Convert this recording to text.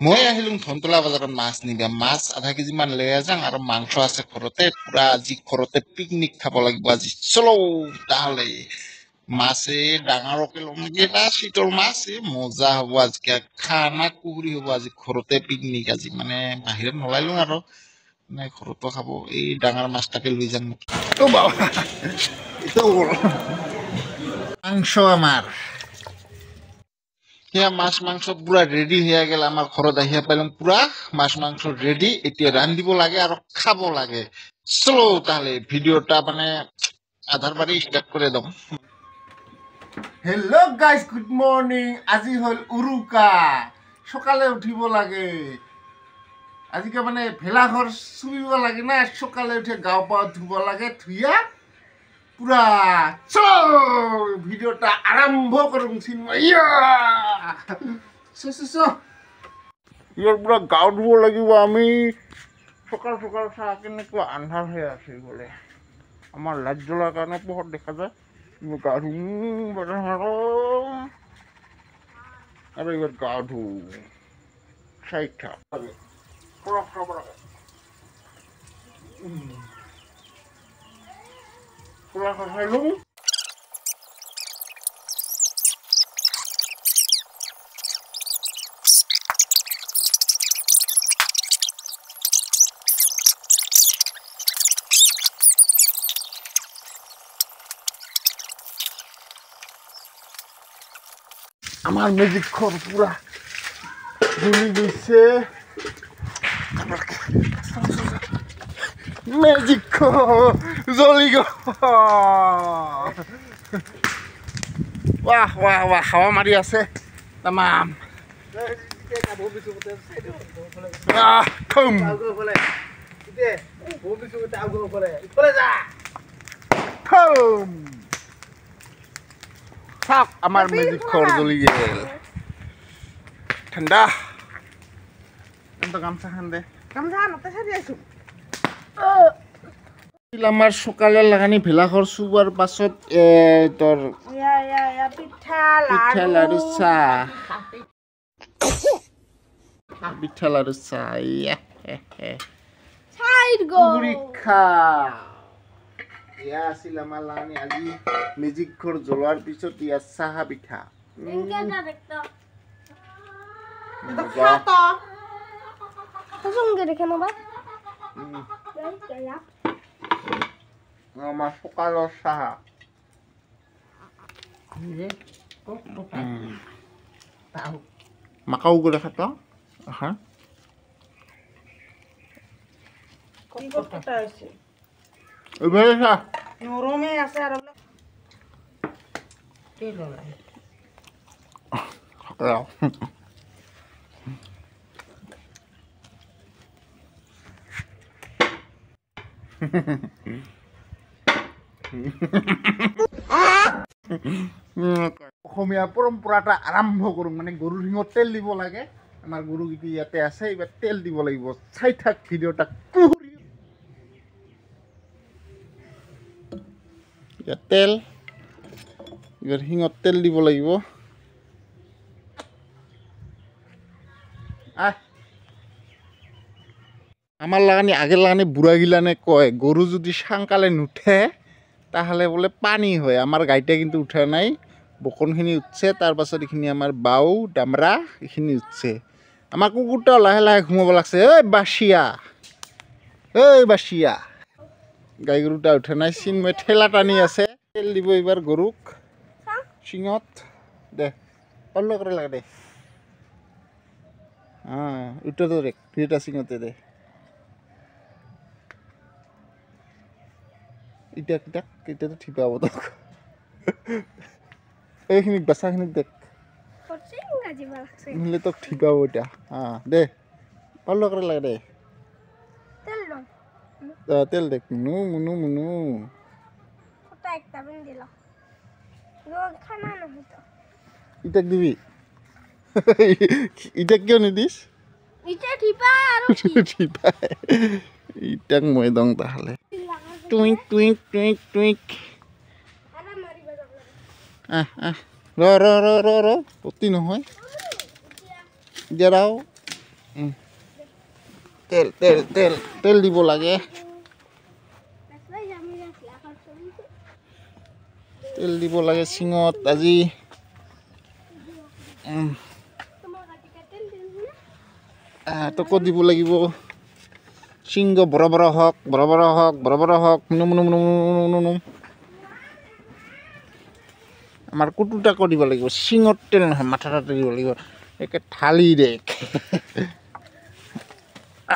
মই আহিলোঁ ধনতলা বজাৰত মাছ নিবা মাছ আধা কেজি মান লৈ যাওঁ আৰু মাংস আছে ঘৰতে পুৰা আজি ঘৰতে পিকনিক খাব লাগিব আজি চলো তাহলে মাছে ডাঙৰকে ল'ম নেকি এটা চিতল মাছ মজা হ'ব আজি খানা কুহুৰি হ'ব আজি ঘৰতে পিকনিক আজি মানে বাহিৰত নলাইলো আৰু মানে ঘৰতো খাব এই ডাঙৰ মাছটাকে লৈ যাম মাংস আমাৰ সেয়া মাছ মাংস পুৰা ৰেডি হয়ে গেল আমাৰ ঘৰত আহিয়া পাইলাম পুৰা মাছ মাংস ৰেডি এতিয়া ৰান্ধিব লাগে আৰু খাব লাগে চলো তাহলে ভিডিওটা মানে আধাৰ বাড়ি স্টাৰ্ট কৰে দাও হেল্ল' গাইজ গুড মৰ্নিং আজি হ'ল উৰুকা সকালে উঠিব লাগে আজিকে মানে ভেলাঘৰ চুৰিব লাগে না সকালে উঠে গাঁও পাও ধুব লাগে ধুইয়া পুৰা চলো ভিডিওটা আৰম্ভ কৰোঁ ইয়াৰ পুৰা গাঁও ধুব লাগিব আমি সকাল সকাল চাহ কেনেকুৱা আন্ধাৰ হৈ আছে বোলে আমাৰ লাইট জ্বলাৰ কাৰণে পোহৰ দেখা যায় গা ধুওঁ আৰু এইবাৰ গা ধুওঁ চাৰিটা আমার মেজিক ঘর পুরা জ্বলি গেছে মেজিক ঘর জ্বলি গেল বাহ বাহ বাহ হাওয়া মারি আছে তামাম চাওক আমাৰ মেজিক ঘৰ জ্বলি গেল ঠাণ্ডা গামছা খান দে আমাৰ সকালে লাগানি ভেলাঘৰ চুবাৰ পাছত তোৰ পিঠা লাড়ু চাহ পিঠা লাড়ু চাহ ইয়া আছিল আমাৰ লাগানি আজি মেজিক ঘৰ জ্বলোৱাৰ পিছত ইয়া চাহ পিঠা আমাৰ সকালেৰ চাহ মাকাও কৰে খাত নৰমে আছে আৰ অসমীয়া পৰম্পৰাটা আৰম্ভ কৰোঁ মানে গৰুৰ শিঙত তেল দিব লাগে আমাৰ গৰুকেইটা ইয়াতে আছে এইবাৰ তেল দিব লাগিব চাই থাক ভিডিঅ'টা তেল এইবাৰ শিঙত তেল দিব লাগিব আমার লাগানি আগের লাগানি বুড়া গিলানে কয় গরু যদি সাংকালে নুঠে তাহলে বলে পানি হয় আমার গাইটা কিন্তু উঠা নাই বকনখিনি উঠছে তার পাছত এইখিনি আমার বাউ ডামরা এইখিনি উঠছে আমার কুকুরটাও লাহে লাহে ঘুমাব লাগছে এই বাসিয়া গাই গরুটা উঠে নাই চিন্ময় ঠেলা টানি আছে তেল দিব এবার গরুক শিঙত দে অল্ল করে লাগে দে উঠে তো রে দুইটা শিঙতে দে ইটা তো ঠিক পাব তো এইখিনিক বাচ্চাখিনিক দেখ নহলে তোক ঠিক পাব এটা দে অল্ল করে লাগে দে তেল দেখ মুনু মুনু মুনু ইটাক দিবি ইটাক কিয় নিদিস ইটাক মই দং তাহলে টুইক টুইক টুইক টুইক ৰ অতি নহয় জেৰাও তেল তেল তেল তেল দিব লাগে তেল দিব লাগে চিঙত আজি তোকো দিব লাগিব চিংগ বড় বড় হওক বড় বড় হওক বড় বড় হওক num num num num num আমাৰ কুটুটাকো দিব লাগিব চিঙত তেল নহয় মাথা তাতে দিব লাগিব একে থালি দেখ